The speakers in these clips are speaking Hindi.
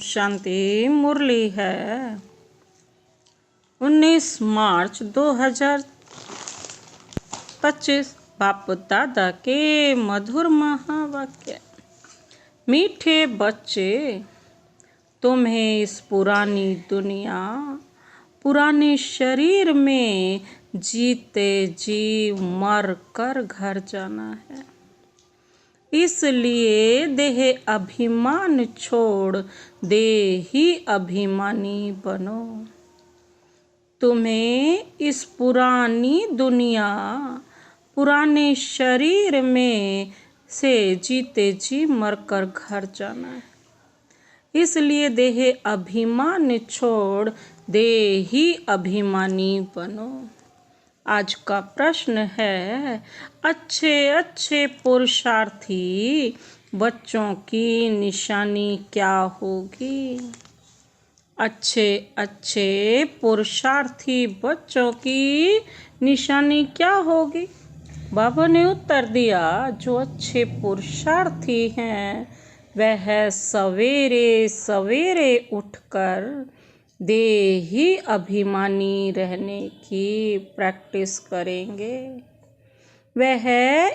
शांति मुरली है 19 मार्च 2025। बाप दादा के मधुर महावाक्य। मीठे बच्चे, तुम्हें इस पुरानी दुनिया, पुराने शरीर में जीते जी मर कर घर जाना है। इसलिए देह अभिमान छोड़ देही अभिमानी बनो। तुम्हें इस पुरानी दुनिया, पुराने शरीर में से जीते जी मरकर घर जाना है। इसलिए देह अभिमान छोड़ देही अभिमानी बनो। आज का प्रश्न है, अच्छे अच्छे पुरुषार्थी बच्चों की निशानी क्या होगी? अच्छे अच्छे पुरुषार्थी बच्चों की निशानी क्या होगी? बाबा ने उत्तर दिया, जो अच्छे पुरुषार्थी हैं वह सवेरे सवेरे उठकर देही अभिमानी रहने की प्रैक्टिस करेंगे। वह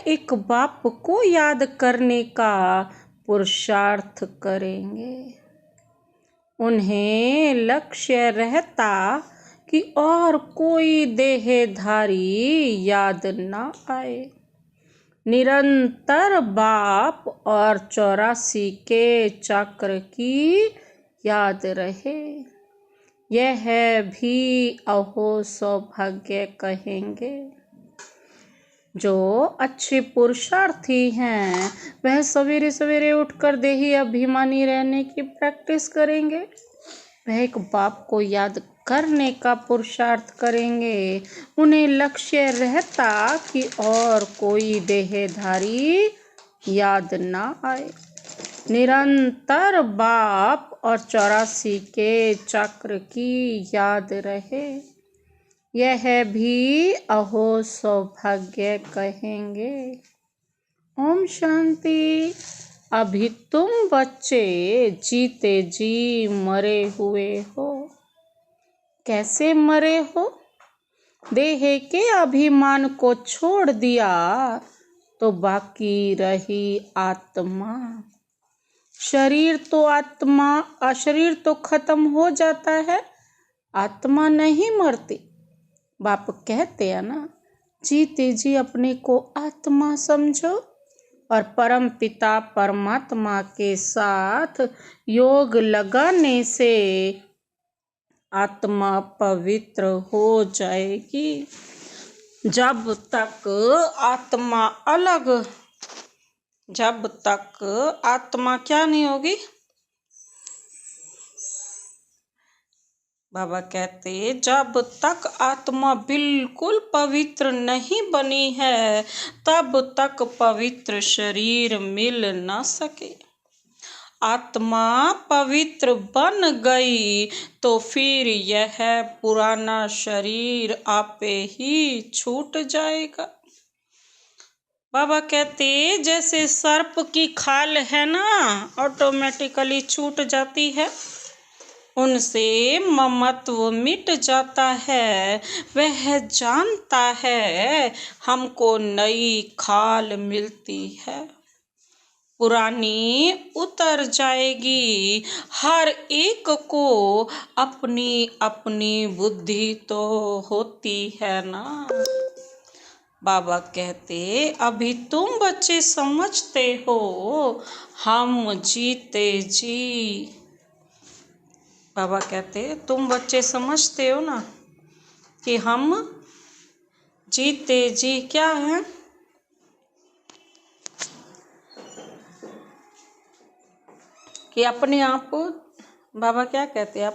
एक बाप को याद करने का पुरुषार्थ करेंगे। उन्हें लक्ष्य रहता कि और कोई देहधारी याद न आए। निरंतर बाप और 84 के चक्र की याद रहे। यह भी अहो सौभाग्य कहेंगे। जो अच्छे पुरुषार्थी हैं वह सवेरे सवेरे उठकर देही अभिमानी रहने की प्रैक्टिस करेंगे। वह एक बाप को याद करने का पुरुषार्थ करेंगे। उन्हें लक्ष्य रहता कि और कोई देहधारी याद ना आए। निरंतर बाप और 84 के चक्र की याद रहे। यह भी अहो सौभाग्य कहेंगे। ओम शांति। अभी तुम बच्चे जीते जी मरे हुए हो। कैसे मरे हो? देह के अभिमान को छोड़ दिया तो बाकी रही आत्मा। शरीर तो खत्म हो जाता है, आत्मा नहीं मरती। बाप कहते हैं ना, जीते जी अपने को आत्मा समझो और परम पिता परमात्मा के साथ योग लगाने से आत्मा पवित्र हो जाएगी। जब तक आत्मा क्या नहीं होगी? बाबा कहते, जब तक आत्मा बिल्कुल पवित्र नहीं बनी है तब तक पवित्र शरीर मिल न सके। आत्मा पवित्र बन गई तो फिर यह पुराना शरीर आपे ही छूट जाएगा। बाबा कहते, जैसे सर्प की खाल है ना, ऑटोमेटिकली छूट जाती है, उनसे ममत्व मिट जाता है। वह जानता है हमको नई खाल मिलती है, पुरानी उतर जाएगी। हर एक को अपनी अपनी बुद्धि तो होती है ना। बाबा कहते, अभी तुम बच्चे समझते हो हम जीते जी। बाबा कहते, तुम बच्चे समझते हो ना कि हम जीते जी क्या है? कि अपने आप को बाबा क्या कहते हैं,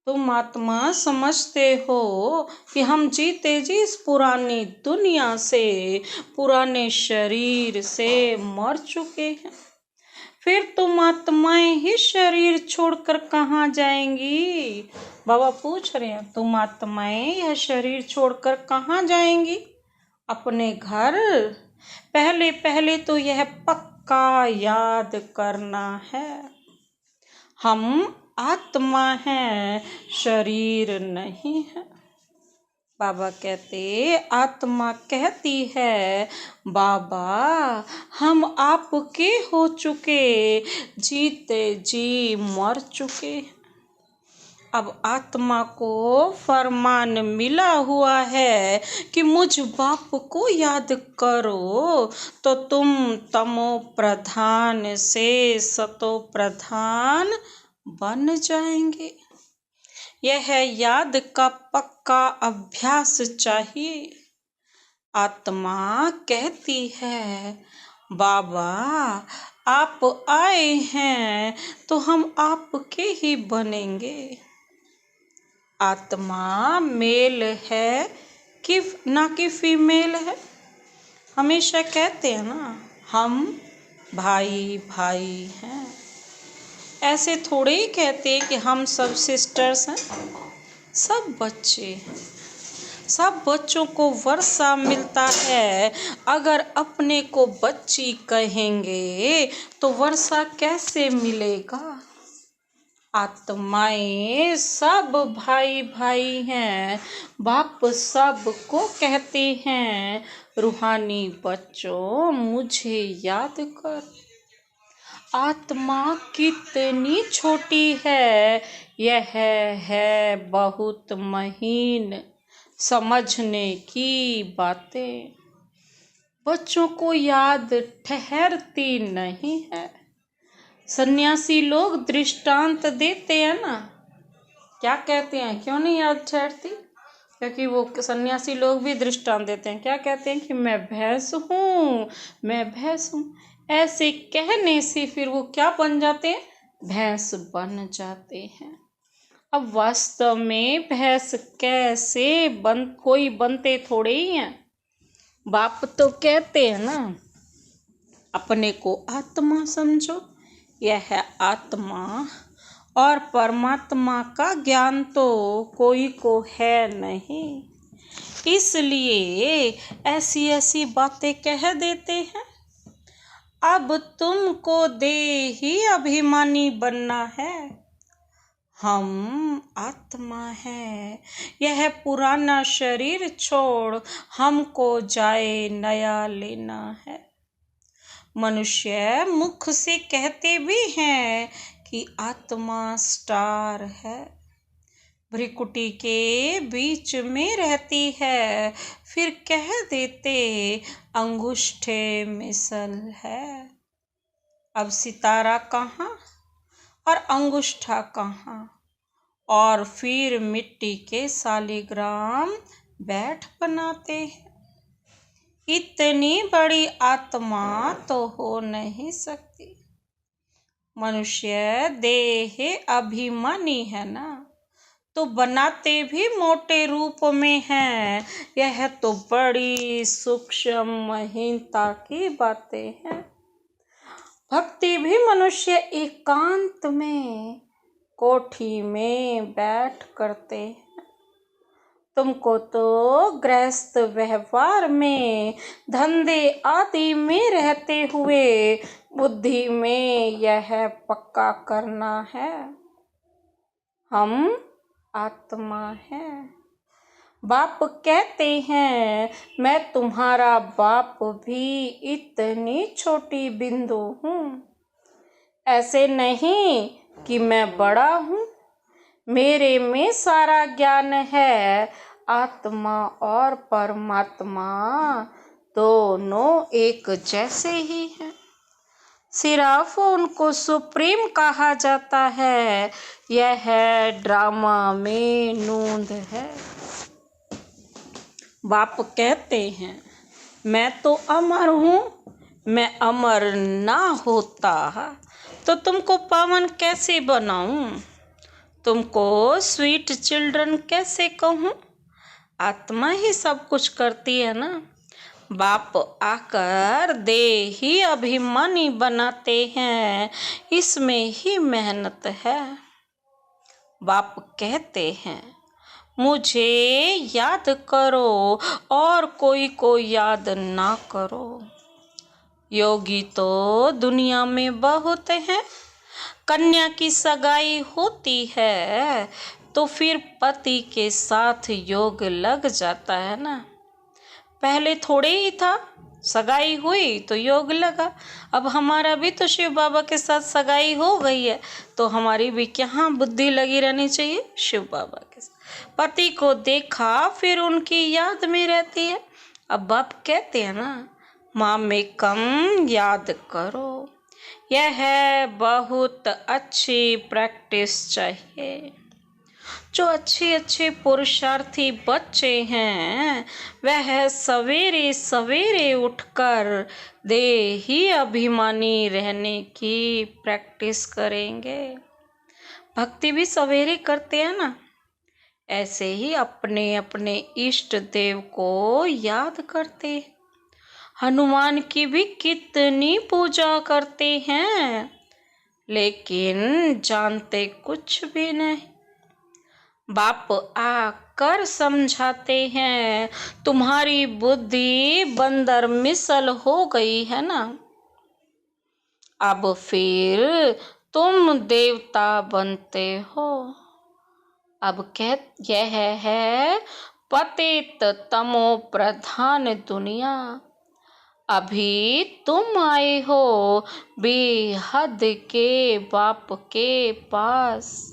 तुम आत्मा समझते हो कि हम जीते जी इस पुरानी दुनिया से, पुराने शरीर से मर चुके हैं। फिर तुम आत्माएं ही शरीर छोड़कर कहाँ जाएंगी? बाबा पूछ रहे हैं, तुम आत्माएं यह शरीर छोड़कर कहाँ जाएंगी? अपने घर। पहले पहले तो यह पक्का याद करना है। हम आत्मा हैं, शरीर नहीं है। बाबा कहते, आत्मा कहती है, बाबा हम आपके हो चुके, जीते जी मर चुके। अब आत्मा को फरमान मिला हुआ है कि मुझ बाप को याद करो तो तुम तमो प्रधान से सतो प्रधान बन जाएंगे। यह याद का पक्का अभ्यास चाहिए। आत्मा कहती है, बाबा आप आए हैं तो हम आपके ही बनेंगे। आत्मा मेल है कि ना कि फीमेल है। हमेशा कहते हैं ना, हम भाई भाई हैं। ऐसे थोड़े ही कहते कि हम सब सिस्टर्स हैं। सब बच्चे हैं। सब बच्चों को वर्षा मिलता है। अगर अपने को बच्ची कहेंगे तो वर्षा कैसे मिलेगा? आत्माएं सब भाई भाई हैं। बाप सबको कहते हैं, रूहानी बच्चों मुझे याद कर। आत्मा कितनी छोटी है, यह है बहुत महीन समझने की बातें। बच्चों को याद ठहरती नहीं है। सन्यासी लोग दृष्टांत देते हैं ना, क्या कहते हैं, क्यों नहीं याद ठहरती? क्योंकि वो सन्यासी लोग भी दृष्टांत देते हैं। क्या कहते हैं कि मैं भैंस हूँ, मैं भैंस हूँ। ऐसे कहने से फिर वो क्या बन जाते हैं? भैंस बन जाते हैं। अब वास्तव में भैंस कैसे कोई बनते थोड़े ही हैं। बाप तो कहते हैं ना, अपने को आत्मा समझो। यह आत्मा और परमात्मा का ज्ञान तो कोई को है नहीं, इसलिए ऐसी ऐसी बातें कह देते हैं। अब तुमको देही अभिमानी बनना है। हम आत्मा है। यह पुराना शरीर छोड़ हमको जाए नया लेना है। मनुष्य मुख से कहते भी हैं कि आत्मा स्टार है, भ्रिकुटी के बीच में रहती है, फिर कह देते अंगूठे मिसल है। अब सितारा कहाँ और अंगूठा कहाँ? और फिर मिट्टी के सालिग्राम बैठ बनाते हैं। इतनी बड़ी आत्मा तो हो नहीं सकती। मनुष्य देह अभिमानी है ना, तो बनाते भी मोटे रूप में हैं। यह तो बड़ी सूक्ष्म महीनता की बातें हैं। भक्ति भी मनुष्य एकांत में कोठी में बैठ करते हैं। तुमको तो गृहस्थ व्यवहार में, धंधे आदि में रहते हुए बुद्धि में यह पक्का करना है, हम आत्मा हैं। बाप कहते हैं, मैं तुम्हारा बाप भी इतनी छोटी बिंदु हूँ। ऐसे नहीं कि मैं बड़ा हूँ, मेरे में सारा ज्ञान है। आत्मा और परमात्मा दोनों एक जैसे ही हैं। सिर्फ उनको सुप्रीम कहा जाता है। यह ड्रामा में नूंद है। बाप कहते हैं, मैं तो अमर हूँ। मैं अमर ना होता तो तुमको पावन कैसे बनाऊं? तुमको स्वीट चिल्ड्रन कैसे कहूँ? आत्मा ही सब कुछ करती है ना। बाप आकर देही अभिमानी बनाते हैं, इसमें ही मेहनत है। बाप कहते हैं, मुझे याद करो और कोई को याद ना करो। योगी तो दुनिया में बहुत हैं। कन्या की सगाई होती है तो फिर पति के साथ योग लग जाता है ना। पहले थोड़े ही था, सगाई हुई तो योग लगा। अब हमारा भी तो शिव बाबा के साथ सगाई हो गई है, तो हमारी भी क्या बुद्धि लगी रहनी चाहिए शिव बाबा के साथ। पति को देखा फिर उनकी याद में रहती है। अब बाप कहते हैं ना, माँ में कम याद करो। यह है बहुत अच्छी प्रैक्टिस चाहिए। जो अच्छे पुरुषार्थी बच्चे हैं वह सवेरे सवेरे उठकर देही अभिमानी रहने की प्रैक्टिस करेंगे। भक्ति भी सवेरे करते हैं ना, ऐसे ही अपने अपने इष्ट देव को याद करते हैं। हनुमान की भी कितनी पूजा करते हैं, लेकिन जानते कुछ भी नहीं। बाप आकर समझाते हैं, तुम्हारी बुद्धि बंदर मिसल हो गई है ना, अब फिर तुम देवता बनते हो। अब यह है पतित तमो प्रधान दुनिया। अभी तुम आए हो बेहद के बाप के पास।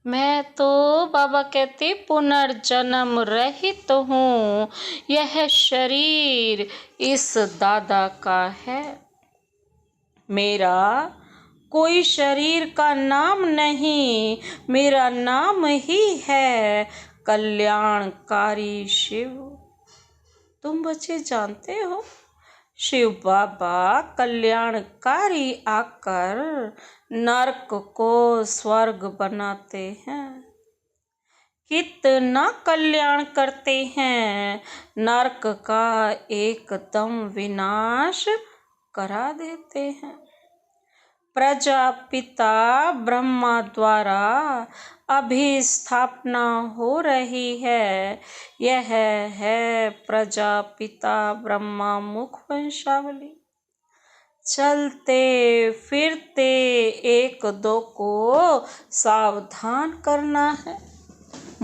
मैं तो बाबा कहते पुनर्जन्म रहित हूँ। यह शरीर इस दादा का है। मेरा कोई शरीर का नाम नहीं, मेरा नाम ही है कल्याणकारी शिव। तुम बच्चे जानते हो, शिव बाबा कल्याणकारी आकर नरक को स्वर्ग बनाते हैं। कितना कल्याण करते हैं, नरक का एकदम विनाश करा देते हैं। प्रजापिता ब्रह्मा द्वारा अभी स्थापना हो रही है। यह है प्रजापिता ब्रह्मा मुख वंशावली। चलते फिरते एक दो को सावधान करना है।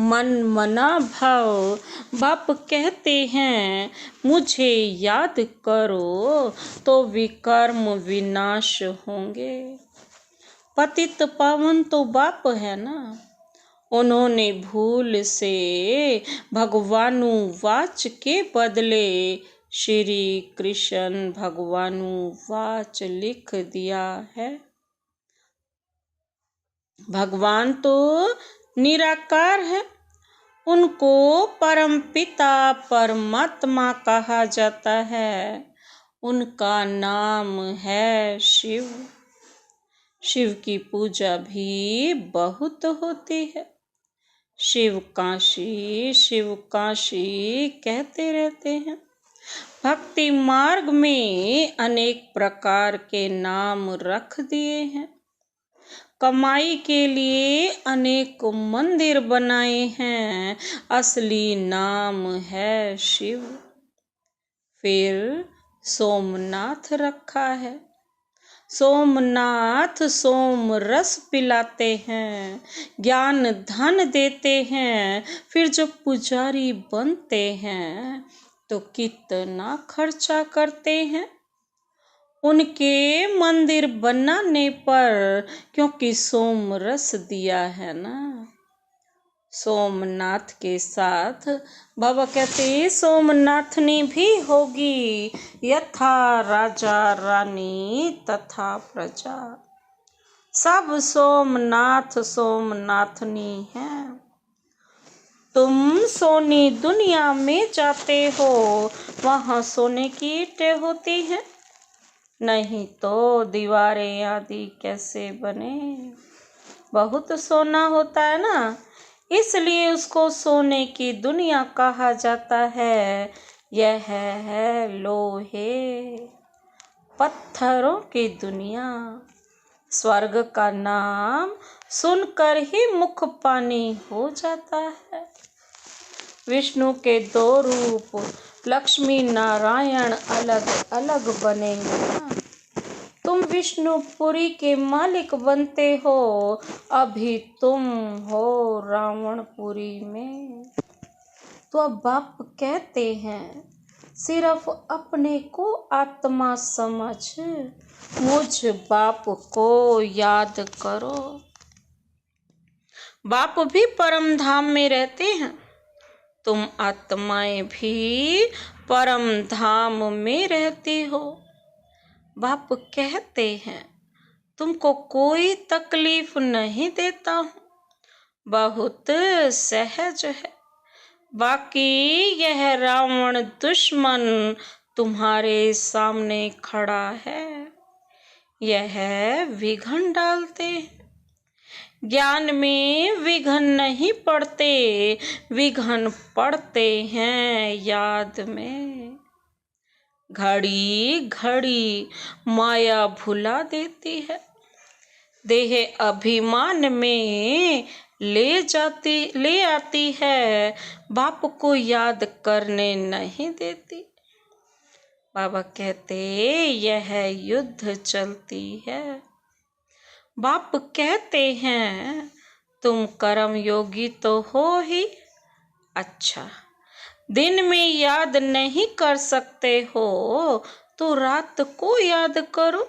मन मना भाव। बाप कहते हैं, मुझे याद करो तो विकर्म विनाश होंगे। पतित पावन तो बाप है ना, उन्होंने भूल से भगवानु वाच के बदले श्री कृष्ण भगवानु वाच लिख दिया है। भगवान तो निराकार है, उनको परम पिता परमात्मा कहा जाता है। उनका नाम है शिव। शिव की पूजा भी बहुत होती है। शिव काशी कहते रहते हैं। भक्ति मार्ग में अनेक प्रकार के नाम रख दिए हैं। कमाई के लिए अनेक मंदिर बनाए हैं, असली नाम है शिव। फिर सोमनाथ रखा है। सोमनाथ सोम रस पिलाते हैं, ज्ञान धन देते हैं। फिर जब पुजारी बनते हैं तो कितना खर्चा करते हैं उनके मंदिर बनाने पर, क्योंकि सोम रस दिया है ना। सोमनाथ के साथ बाबा कहते सोमनाथनी भी होगी, यथा राजा रानी तथा प्रजा। सब सोमनाथनी हैं। तुम सोनी दुनिया में जाते हो, वहाँ सोने की ईंटें होती हैं, नहीं तो दीवारें आदि कैसे बने। बहुत सोना होता है ना, इसलिए उसको सोने की दुनिया कहा जाता है। यह है लोहे पत्थरों की दुनिया। स्वर्ग का नाम सुनकर ही मुख पानी हो जाता है। विष्णु के 2 रूप लक्ष्मी नारायण अलग अलग बनेंगे ना। तुम विष्णुपुरी के मालिक बनते हो, अभी तुम हो रावणपुरी में। तो अब बाप कहते हैं सिर्फ अपने को आत्मा समझ मुझ बाप को याद करो। बाप भी परम धाम में रहते हैं, तुम आत्माएं भी परम धाम में रहती हो। बाप कहते हैं तुमको कोई तकलीफ नहीं देता हूँ, बहुत सहज है। बाकी यह रावण दुश्मन तुम्हारे सामने खड़ा है, यह विघ्न डालते हैं। ज्ञान में विघ्न नहीं पड़ते, विघ्न पड़ते हैं याद में। घड़ी घड़ी माया भुला देती है, देह अभिमान में ले आती है, बाप को याद करने नहीं देती। बाबा कहते यह युद्ध चलती है। बाप कहते हैं तुम कर्म योगी तो हो ही, अच्छा दिन में याद नहीं कर सकते हो तो रात को याद करो।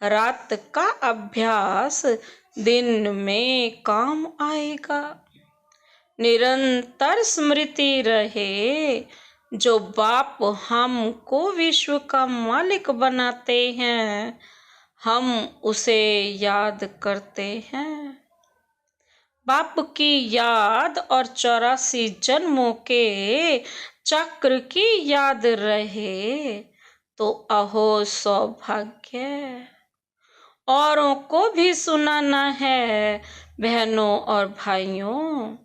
रात का अभ्यास दिन में काम आएगा। निरंतर स्मृति रहे, जो बाप हमको विश्व का मालिक बनाते हैं, हम उसे याद करते हैं। बाप की याद और 84 जन्मों के चक्र की याद रहे तो अहो सौभाग्य। औरों को भी सुनाना है बहनों और भाइयों,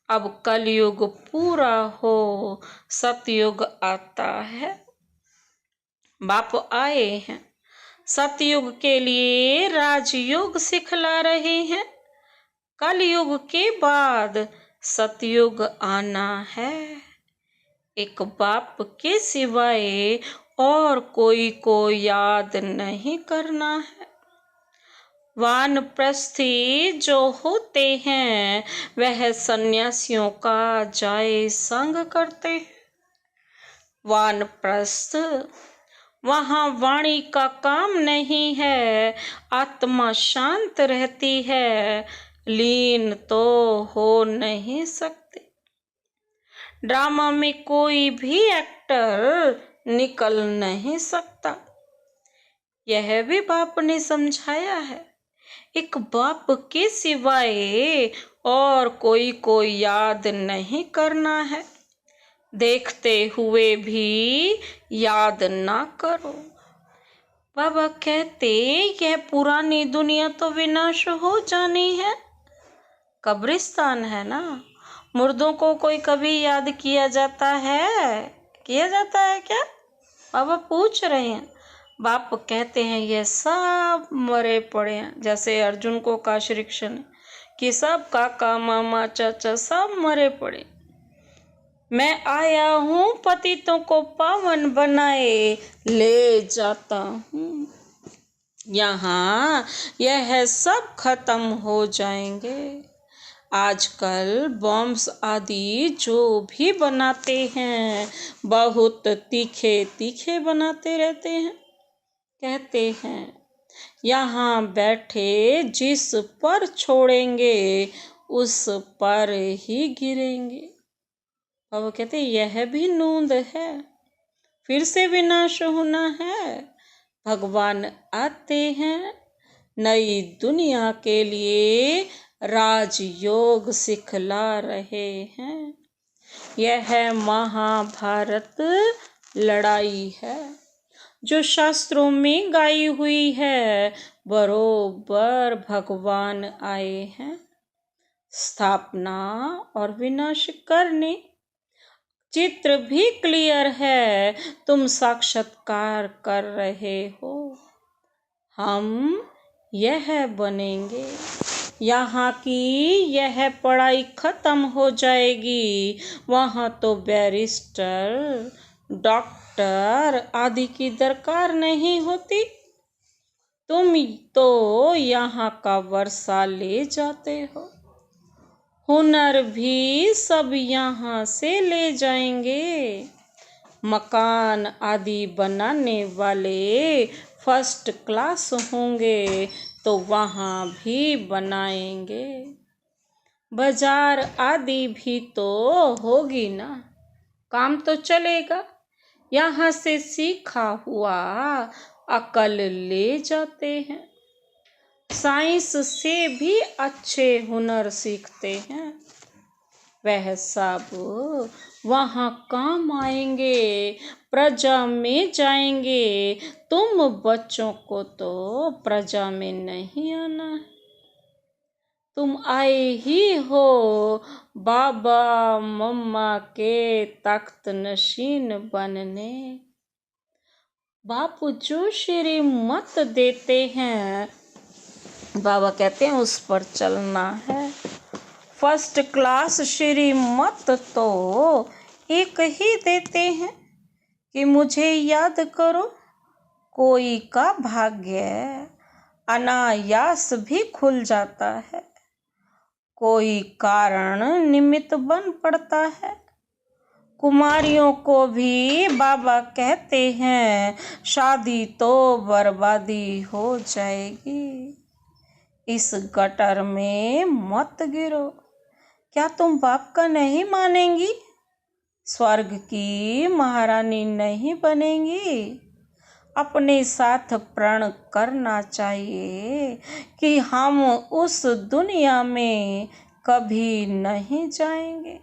अब कलयुग पूरा हो सतयुग आता है। बाप आए हैं सतयुग के लिए, राजयोग सिखला रहे हैं। कलयुग के बाद सतयुग आना है। एक बाप के सिवाय और कोई को याद नहीं करना है। वानप्रस्थी जो होते हैं वह सन्यासियों का जाए संग करते हैं। वानप्रस्थ वहाँ वाणी का काम नहीं है, आत्मा शांत रहती है, लीन तो हो नहीं सकते। ड्रामा में कोई भी एक्टर निकल नहीं सकता, यह भी बाप ने समझाया है। एक बाप के सिवाय और कोई को याद नहीं करना है, देखते हुए भी याद ना करो। बाबा कहते यह पुरानी दुनिया तो विनाश हो जानी है, कब्रिस्तान है ना। मुर्दों को कोई कभी याद किया जाता है? किया जाता है क्या? बाबा पूछ रहे हैं। बाप कहते हैं ये सब मरे पड़े हैं, जैसे अर्जुन को कहा श्री कृष्ण ने कि सब काका मामा चाचा सब मरे पड़े, मैं आया हूँ पतितों को पावन बनाए ले जाता हूँ। यहाँ यह सब खत्म हो जाएंगे। आजकल बॉम्ब्स आदि जो भी बनाते हैं बहुत तीखे तीखे बनाते रहते हैं। कहते हैं यहाँ बैठे जिस पर छोड़ेंगे उस पर ही गिरेंगे। अब कहते यह भी नूंद है, फिर से विनाश होना है। भगवान आते हैं नई दुनिया के लिए, राजयोग सिखला रहे हैं। यह महाभारत लड़ाई है जो शास्त्रों में गाई हुई है, बरोबर भगवान आए हैं स्थापना और विनाश करने। चित्र भी क्लियर है, तुम साक्षात्कार कर रहे हो। हम यह बनेंगे, यहाँ की यह पढ़ाई खत्म हो जाएगी, वहाँ तो बैरिस्टर डॉक्टर आदि की दरकार नहीं होती। तुम तो यहाँ का वर्षा ले जाते हो, हुनर भी सब यहाँ से ले जाएंगे। मकान आदि बनाने वाले फर्स्ट क्लास होंगे तो वहाँ भी बनाएंगे। बाजार आदि भी तो होगी ना, काम तो चलेगा। यहाँ से सीखा हुआ अकल ले जाते हैं, साइंस से भी अच्छे हुनर सीखते हैं। वह सब वहाँ काम आएंगे, प्रजा में जाएंगे। तुम बच्चों को तो प्रजा में नहीं आना है। तुम आए ही हो बाबा मम्मा के तख्त नशीन बनने। बापू जो श्रीमत देते हैं, बाबा कहते हैं उस पर चलना है। फर्स्ट क्लास श्रीमत तो एक ही देते हैं कि मुझे याद करो। कोई का भाग्य अनायास भी खुल जाता है, कोई कारण निमित्त बन पड़ता है। कुमारियों को भी बाबा कहते हैं शादी तो बर्बादी हो जाएगी, इस गटर में मत गिरो। क्या तुम बाप का नहीं मानेंगी? स्वर्ग की महारानी नहीं बनेंगी? अपने साथ प्रण करना चाहिए कि हम उस दुनिया में कभी नहीं जाएंगे,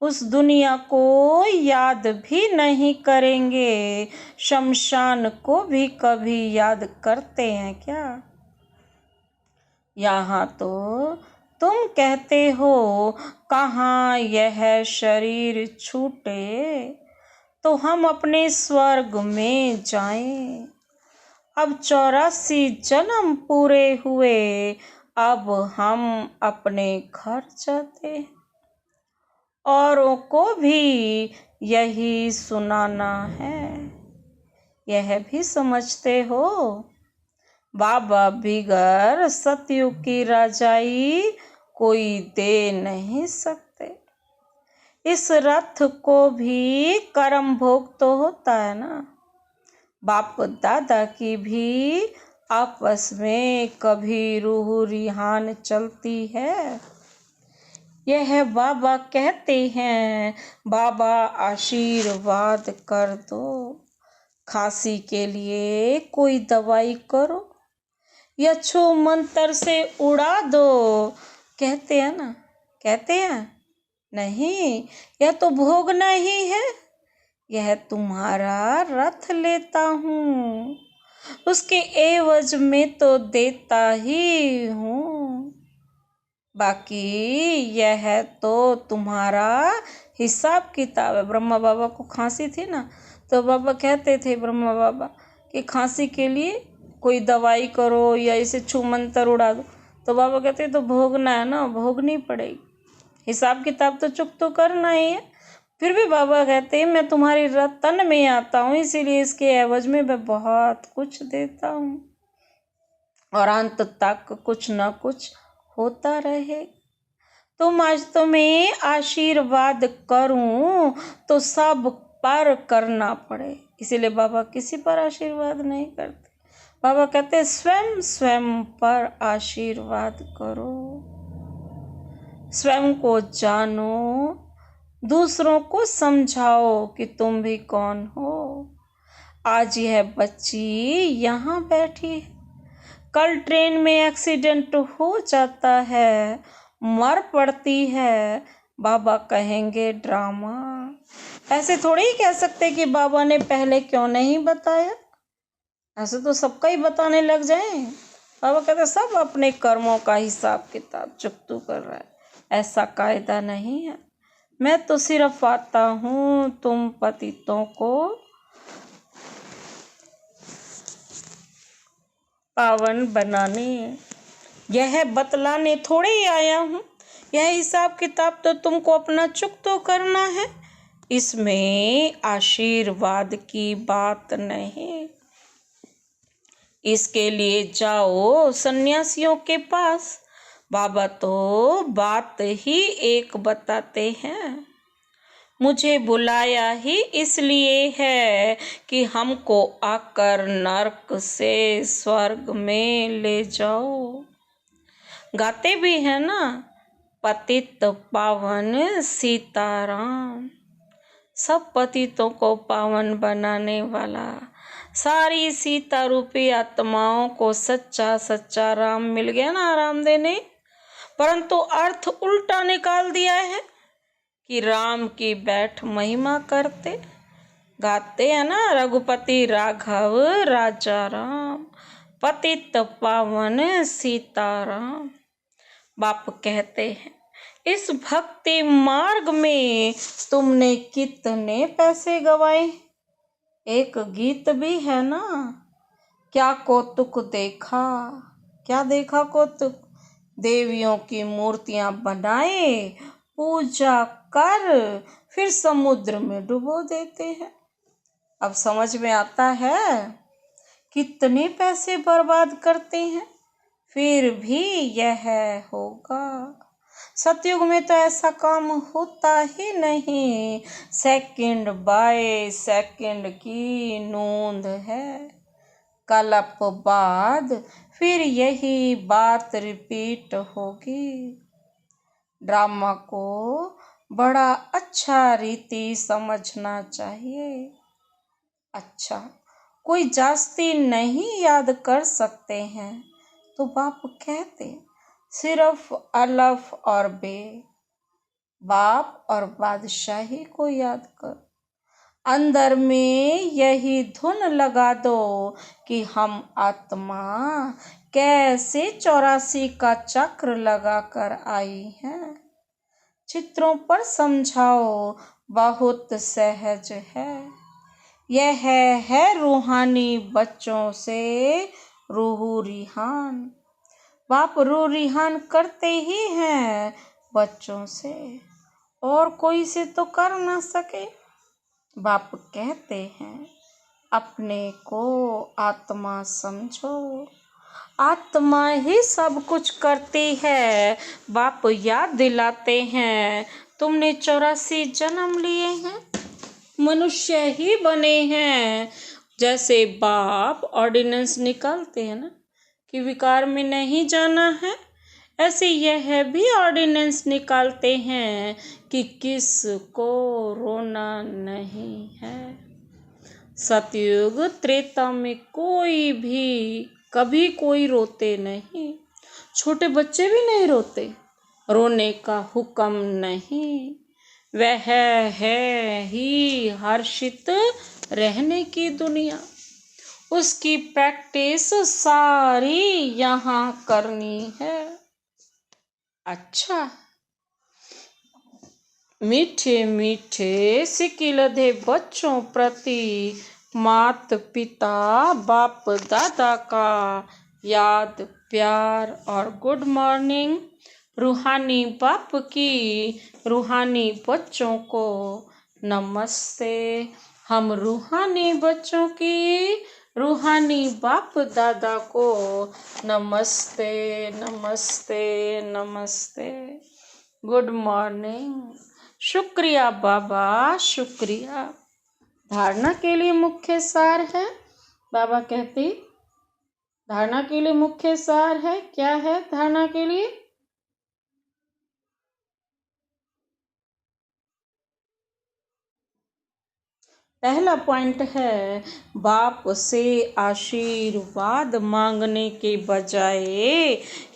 उस दुनिया को याद भी नहीं करेंगे। शमशान को भी कभी याद करते हैं क्या? यहाँ तो तुम कहते हो कहाँ यह शरीर छूटे तो हम अपने स्वर्ग में जाएं। अब 84 जन्म पूरे हुए, अब हम अपने घर जाते हैं। औरों को भी यही सुनाना है, यह भी समझते हो। बाबा बिगर सतयुग की राजाई कोई दे नहीं सकते। इस रथ को भी कर्म भोग तो होता है ना। बाप दादा की भी आपस में कभी रूह रिहान चलती है। यह बाबा कहते हैं, बाबा आशीर्वाद कर दो, खांसी के लिए कोई दवाई करो या छू मंत्र से उड़ा दो। कहते हैं ना, कहते हैं नहीं, यह तो भोगना ही है। यह तुम्हारा रथ लेता हूँ, उसके एवज में तो देता ही हूँ। बाकी यह तो तुम्हारा हिसाब किताब है। ब्रह्मा बाबा को खांसी थी ना, तो बाबा कहते थे ब्रह्मा बाबा कि खांसी के लिए कोई दवाई करो या इसे छू मंत्र उड़ा दो। तो बाबा कहते तो भोगना है ना, भोगनी पड़ेगी, हिसाब किताब तो चुप तो करना ही है। फिर भी बाबा कहते हैं मैं तुम्हारी रतन में आता हूँ, इसीलिए इसके एवज में मैं बहुत कुछ देता हूँ और अंत तक कुछ न कुछ होता रहे। तुम आज तुम्हें आशीर्वाद करूं तो सब पर करना पड़े, इसीलिए बाबा किसी पर आशीर्वाद नहीं करते। बाबा कहते स्वयं स्वयं पर आशीर्वाद करो, स्वयं को जानो, दूसरों को समझाओ कि तुम भी कौन हो। आज यह बच्ची यहाँ बैठी है, कल ट्रेन में एक्सीडेंट हो जाता है, मर पड़ती है, बाबा कहेंगे ड्रामा। ऐसे थोड़ी ही कह सकते कि बाबा ने पहले क्यों नहीं बताया, ऐसे तो सबका ही बताने लग जाए। बाबा कहते सब अपने कर्मों का हिसाब किताब चुकतू कर रहा है, ऐसा कायदा नहीं है। मैं तो सिर्फ आता हूँ तुम पतितों को पावन बनाने, यह बतलाने थोड़े ही आया हूँ। यह हिसाब किताब तो तुमको अपना चुक तो करना है। इसमें आशीर्वाद की बात नहीं। इसके लिए जाओ सन्यासियों के पास, बाबा तो बात ही एक बताते हैं। मुझे बुलाया ही इसलिए है कि हमको आकर नरक से स्वर्ग में ले जाओ। गाते भी है ना, पतित पावन सीताराम। सब पतितों को पावन बनाने वाला, सारी सीता रूपी आत्माओं को सच्चा सच्चा राम मिल गया ना आराम देने। परंतु अर्थ उल्टा निकाल दिया है कि राम की बैठ महिमा करते। गाते हैं ना, रघुपति राघव राजा राम, पतित पावन सीताराम। बाप कहते हैं, इस भक्ति मार्ग में तुमने कितने पैसे गवाए। एक गीत भी है ना, क्या कौतुक देखा। क्या देखा कौतुक? देवियों की मूर्तियां बनाए, पूजा कर, फिर समुद्र में डुबो देते हैं। अब समझ में आता है कितने पैसे बर्बाद करते हैं, फिर भी यह होगा। सतयुग में तो ऐसा काम होता ही नहीं। सेकंड बाय सेकंड की नोंद है। कल्प बाद फिर यही बात रिपीट होगी। ड्रामा को बड़ा अच्छा रीति समझना चाहिए। अच्छा, कोई जास्ती नहीं याद कर सकते हैं तो बाप कहते सिर्फ अलफ और बे, बाप और बादशाही को याद कर। अंदर में यही धुन लगा दो कि हम आत्मा कैसे 84 का चक्र लगा कर आई हैं। चित्रों पर समझाओ, बहुत सहज है। यह है रूहानी बच्चों से रूह रिहान। बाप रूह रिहान करते ही हैं बच्चों से, और कोई से तो कर ना सके। बाप कहते हैं, अपने को आत्मा समझो। आत्मा ही सब कुछ करती है। बाप याद दिलाते हैं, तुमने 84 जन्म लिए हैं, मनुष्य ही बने हैं। जैसे बाप ऑर्डिनेंस निकालते हैं ना कि विकार में नहीं जाना है, ऐसे यह भी ऑर्डिनेंस निकालते हैं कि किस को रोना नहीं है। सतयुग त्रेता में कोई भी कभी कोई रोते नहीं। छोटे बच्चे भी नहीं रोते, रोने का हुक्म नहीं। वह है ही हर्षित रहने की दुनिया। उसकी प्रैक्टिस सारी यहाँ करनी है। अच्छा, मीठे मीठे सिकिलधे बच्चों प्रति मात पिता बाप दादा का याद, प्यार और गुड मॉर्निंग। रूहानी बाप की रूहानी बच्चों को नमस्ते। हम रूहानी बच्चों की रूहानी बाप दादा को नमस्ते नमस्ते नमस्ते। Good morning. शुक्रिया बाबा, शुक्रिया। धारणा के लिए मुख्य सार है, बाबा कहते धारणा के लिए मुख्य सार है। क्या है धारणा के लिए? पहला पॉइंट है, बाप से आशीर्वाद मांगने के बजाय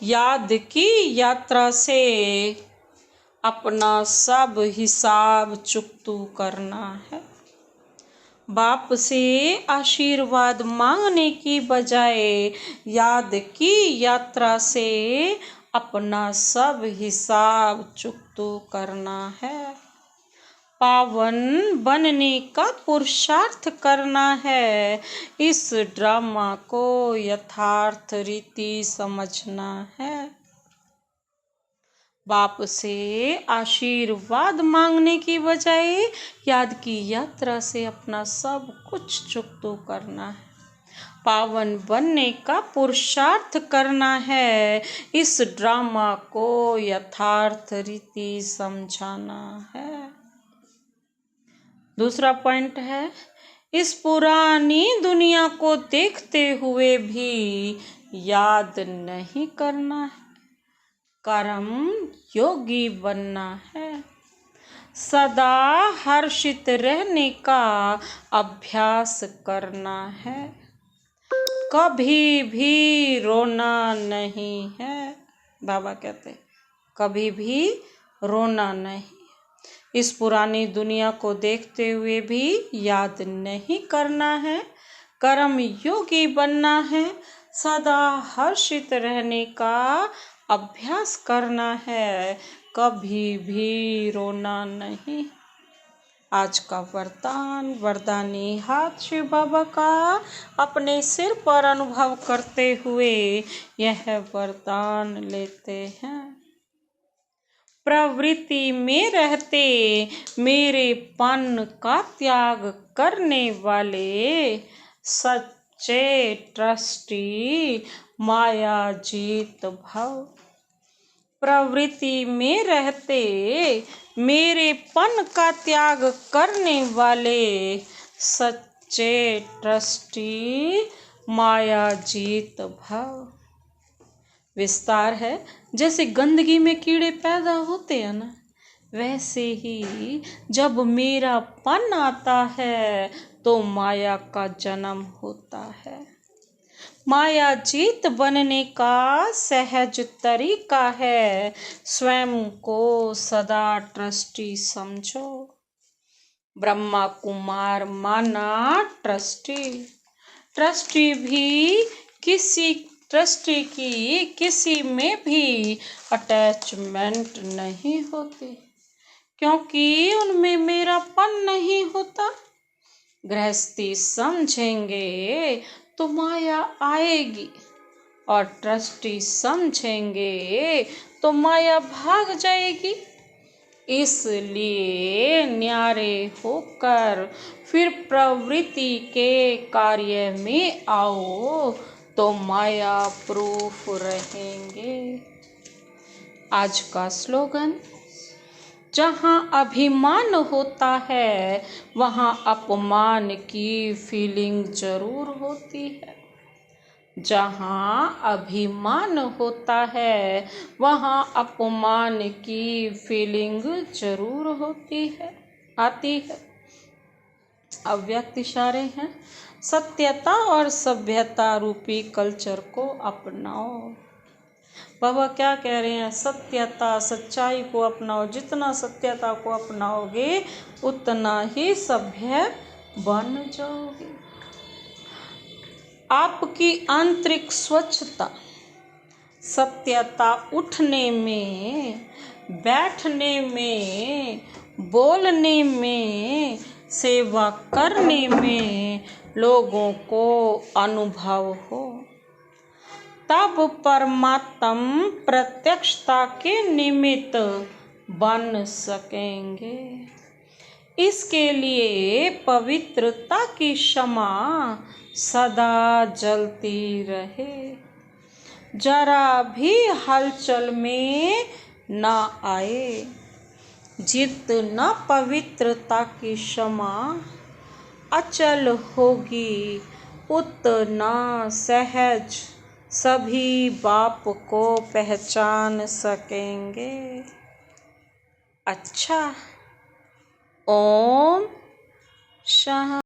याद की यात्रा से अपना सब हिसाब चुकतू करना है। बाप से आशीर्वाद मांगने की बजाय याद की यात्रा से अपना सब हिसाब चुकतू करना है। पावन बनने का पुरुषार्थ करना है। इस ड्रामा को यथार्थ रीति समझना है। बाप से आशीर्वाद मांगने की बजाय याद की यात्रा से अपना सब कुछ चुकता करना है। पावन बनने का पुरुषार्थ करना है। इस ड्रामा को यथार्थ रीति समझाना है। दूसरा पॉइंट है, इस पुरानी दुनिया को देखते हुए भी याद नहीं करना है। कर्म योगी बनना है। सदा हर्षित रहने का अभ्यास करना है। कभी भी रोना नहीं है। बाबा कहते हैं कभी भी रोना नहीं। इस पुरानी दुनिया को देखते हुए भी याद नहीं करना है। कर्म योगी बनना है। सदा हर्षित रहने का अभ्यास करना है। कभी भी रोना नहीं। आज का वरदानी हाथ शिव बाबा का अपने सिर पर अनुभव करते हुए यह वरदान लेते हैं। प्रवृत्ति में रहते मेरेपन का त्याग करने वाले सच्चे ट्रस्टी माया जीत भव। प्रवृत्ति में रहते मेरेपन का त्याग करने वाले सच्चे ट्रस्टी माया जीत भव। विस्तार है, जैसे गंदगी में कीड़े पैदा होते हैं ना, वैसे ही जब मेरापन आता है तो माया का जन्म होता है। माया जीत बनने का सहज तरीका है, स्वयं को सदा ट्रस्टी समझो। ब्रह्मा कुमार माना ट्रस्टी भी ट्रस्टी की किसी में भी अटैचमेंट नहीं होती, क्योंकि उनमें मेरापन नहीं होता। गृहस्थी समझेंगे तो माया आएगी, और ट्रस्टी समझेंगे तो माया भाग जाएगी। इसलिए न्यारे होकर फिर प्रवृत्ति के कार्य में आओ तो माया प्रूफ रहेंगे। आज का स्लोगन, जहाँ अभिमान होता है वहाँ अपमान की फीलिंग जरूर होती है। जहाँ अभिमान होता है वहाँ अपमान की फीलिंग जरूर आती है। अव्यक्त इशारे हैं, सत्यता और सभ्यता रूपी कल्चर को अपनाओ। बाबा क्या कह रहे हैं, सत्यता सच्चाई को अपनाओ। जितना सत्यता को अपनाओगे उतना ही सभ्य बन जाओगे। आपकी आंतरिक स्वच्छता, सत्यता उठने में, बैठने में, बोलने में, सेवा करने में लोगों को अनुभव हो, तब परमात्म प्रत्यक्षता के निमित्त बन सकेंगे। इसके लिए पवित्रता की क्षमा सदा जलती रहे, जरा भी हलचल में ना आए। जितना पवित्रता की क्षमा अचल होगी उतना सहज सभी बाप को पहचान सकेंगे। अच्छा, ओम शांति।